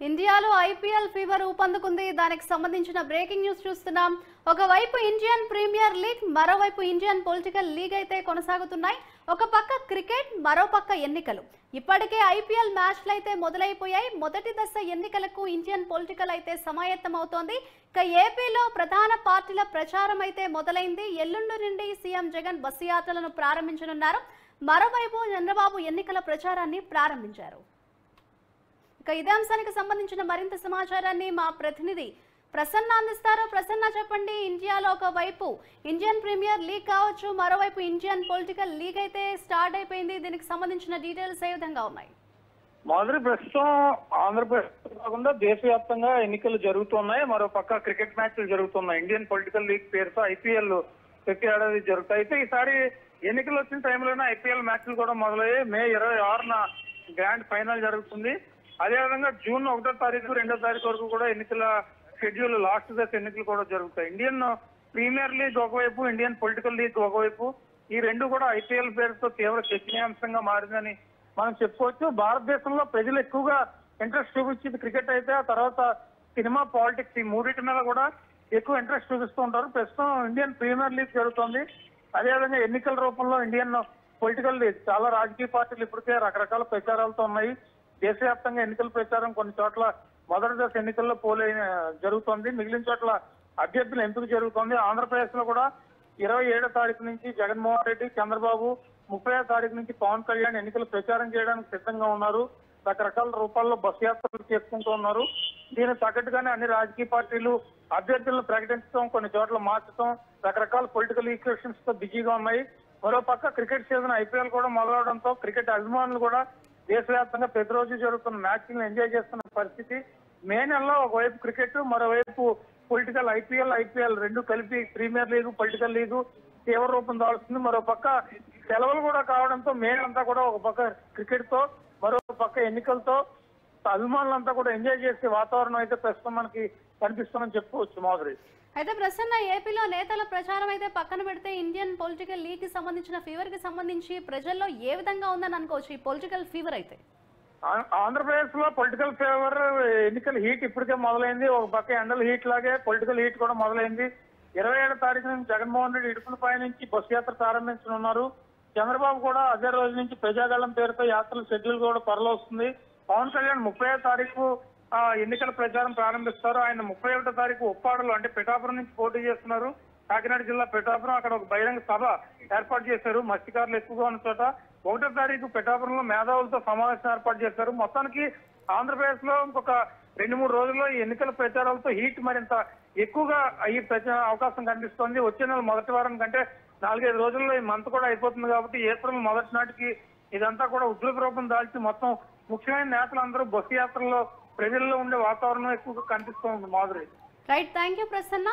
ఇండియాలో IPL fever ఊపందుకుంది. దానికి సంబంధించిన బ్రేకింగ్ న్యూస్ చూస్తున్నాం. ఒకవైపు ఇండియన్ ప్రీమియర్ లీగ్, మరోవైపు ఇండియన్ పొలిటికల్ లీగ్ అయితే కొనసాగుతున్నాయి. ఒక పక్క క్రికెట్, మరో పక్క ఎన్నికలు. ఇప్పటికే ఐపీఎల్ మ్యాచ్లు అయితే మొదలైపోయాయి. మొదటి దశ ఎన్నికలకు ఇండియన్ పొలిటికల్ అయితే సమాయత్తమవుతోంది. ఇక ఏపీలో ప్రధాన పార్టీల ప్రచారం అయితే మొదలైంది. ఎల్లుండి నుండి సీఎం జగన్ బస్సు యాత్రలను ప్రారంభించనున్నారు. మరోవైపు చంద్రబాబు ఎన్నికల ప్రచారాన్ని ప్రారంభించారు. ఇక ఇదే అంశానికి సంబంధించిన మరింత సమాచారాన్ని మా ప్రతినిధి ప్రసన్న అందిస్తారు. ప్రసన్న, చెప్పండి. ఇండియాలో ఒకవైపు ఇండియన్ ప్రీమియర్ లీగ్ కావచ్చు, మరోవైపు ఇండియన్ పొలిటికల్ లీగ్ అయితే స్టార్ట్ అయిపోయింది. దీనికి సంబంధించిన డీటెయిల్స్ ఏ విధంగా ఉన్నాయి? మాదిరి ప్రస్తుతం ఆంధ్రప్రదేశ్ కాకుండా దేశవ్యాప్తంగా ఎన్నికలు జరుగుతున్నాయి. మరో పక్క క్రికెట్ మ్యాచ్లు జరుగుతున్నాయి. ఇండియన్ పొలిటికల్ లీగ్ పేరుతో ఐపీఎల్ ప్రతి ఏడాది జరుగుతాయి. అయితే ఈసారి ఎన్నికలు వచ్చిన టైంలోనే ఐపీఎల్ మ్యాచ్లు కూడా మొదలయ్యాయి. మే 26న గ్రాండ్ ఫైనల్ జరుగుతుంది. అదేవిధంగా జూన్ 1వ తారీఖు 2వ తారీఖు వరకు కూడా ఎన్నికల షెడ్యూల్, లాస్ట్ దశ ఎన్నికలు కూడా జరుగుతాయి. ఇండియన్ ప్రీమియర్ లీగ్ ఒకవైపు, ఇండియన్ పొలిటికల్ లీగ్ ఒకవైపు, ఈ రెండు కూడా ఐపీఎల్ పేరుతో తీవ్ర చర్చనీయాంశంగా మారిందని మనం చెప్పుకోవచ్చు. భారతదేశంలో ప్రజలు ఎక్కువగా ఇంట్రెస్ట్ చూపించేది క్రికెట్ అయితే, ఆ తర్వాత సినిమా, పాలిటిక్స్, ఈ మూడింటి మీద కూడా ఎక్కువ ఇంట్రెస్ట్ చూపిస్తూ ఉంటారు. ప్రస్తుతం ఇండియన్ ప్రీమియర్ లీగ్ జరుగుతోంది. అదేవిధంగా ఎన్నికల రూపంలో ఇండియన్ పొలిటికల్ లీగ్, చాలా రాజకీయ పార్టీలు ఇప్పటికే రకరకాల ప్రచారాలతో ఉన్నాయి. దేశవ్యాప్తంగా ఎన్నికల ప్రచారం కొన్ని చోట్ల మొదటి దశ ఎన్నికల్లో జరుగుతోంది. మిగిలిన చోట్ల అభ్యర్థుల ఎంపిక జరుగుతోంది. ఆంధ్రప్రదేశ్ లో కూడా 27వ తారీఖు నుంచి జగన్మోహన్ రెడ్డి, చంద్రబాబు, 30వ తారీఖు నుంచి పవన్ కళ్యాణ్ ఎన్నికలు ప్రచారం చేయడానికి సిద్ధంగా ఉన్నారు. రకరకాల రూపాల్లో బస్సు యాత్రలు చేసుకుంటూ ఉన్నారు. దీనికి తగ్గట్టుగానే అన్ని రాజకీయ పార్టీలు అభ్యర్థులను ప్రకటించడం, కొన్ని చోట్ల మార్చడం, రకరకాల పొలిటికల్ ఈక్వేషన్స్ తో బిజీగా ఉన్నాయి. మరో పక్క క్రికెట్ సీజన్ ఐపీఎల్ కూడా మొదలవడంతో క్రికెట్ అభిమానులు కూడా దేశవ్యాప్తంగా ప్రతిరోజు జరుగుతున్న మ్యాచ్లను ఎంజాయ్ చేస్తున్న పరిస్థితి. మే నెలలో ఒకవైపు క్రికెట్, మరోవైపు పొలిటికల్ ఐపీఎల్ రెండు కలిపి ప్రీమియర్ లీగ్, పొలిటికల్ లీగ్ తీవ్ర రూపం దాల్స్తుంది. మరో పక్క సెలవులు కూడా కావడంతో మే అంతా కూడా ఒక పక్క క్రికెట్ తో, మరో పక్క ఎన్నికలతో అభిమానులంతా కూడా ఎంజాయ్ చేసే వాతావరణం అయితే ప్రస్తుతం మనకి కనిపిస్తుందని చెప్పుకోవచ్చు. మాధురి, అయితే ప్రసన్న, ఏపీలో నేతల ప్రచారం అయితే పక్కన పెడితే ఇండియన్ పొలిటికల్ లీగ్ కి సంబంధించిన ఫీవర్ కి సంబంధించి ప్రజల్లో ఏ విధంగా ఉందని అనుకోవచ్చు ఈ పొలిటికల్ ఫీవర్? అయితే ఆంధ్రప్రదేశ్ లో పొలిటికల్ ఫీవర్, ఎన్నికల హీట్ ఇప్పటికే మొదలైంది. ఒక పక్క ఎండల హీట్ లాగే పొలిటికల్ హీట్ కూడా మొదలైంది. 27వ తారీఖు నుంచి జగన్మోహన్ రెడ్డి ఇడుపులపై నుంచి బస్సు యాత్ర ప్రారంభించనున్నారు. చంద్రబాబు కూడా అదే రోజు నుంచి ప్రజాగళం పేరుతో యాత్రల షెడ్యూల్ కూడా త్వరలో వస్తుంది. పవన్ కళ్యాణ్ 30వ తారీఖు ఎన్నికల ప్రచారం ప్రారంభిస్తారు. ఆయన 31వ తారీఖు ఉప్పాడలో, అంటే పిఠాపురం నుంచి పోటీ చేస్తున్నారు. కాకినాడ జిల్లా పిఠాపురం, అక్కడ ఒక బహిరంగ సభ ఏర్పాటు చేశారు. మత్స్యకారులు ఎక్కువగా ఉన్న చోట. 1వ తారీఖు పిఠాపురంలో మేధావులతో సమావేశం ఏర్పాటు చేశారు. మొత్తానికి ఆంధ్రప్రదేశ్ లో ఇంకొక 2-3 రోజుల్లో ఈ ఎన్నికల ప్రచారాలతో హీట్ మరింత ఎక్కువగా అయ్యే అవకాశం కనిపిస్తోంది. వచ్చే నెల మొదటి వారం కంటే 4-5 రోజుల్లో ఈ మంత్ కూడా అయిపోతుంది కాబట్టి ఏప్రిల్ మొదటి నాటికి ఇదంతా కూడా ఉగ్రత రూపం దాల్చి మొత్తం ముఖ్యమైన నేతలందరూ బస్సు యాత్రల్లో ప్రజల్లో ఉండే వాతావరణం ఎక్కువగా కనిపిస్తోంది. Madhuri, right, thank you Prasanna.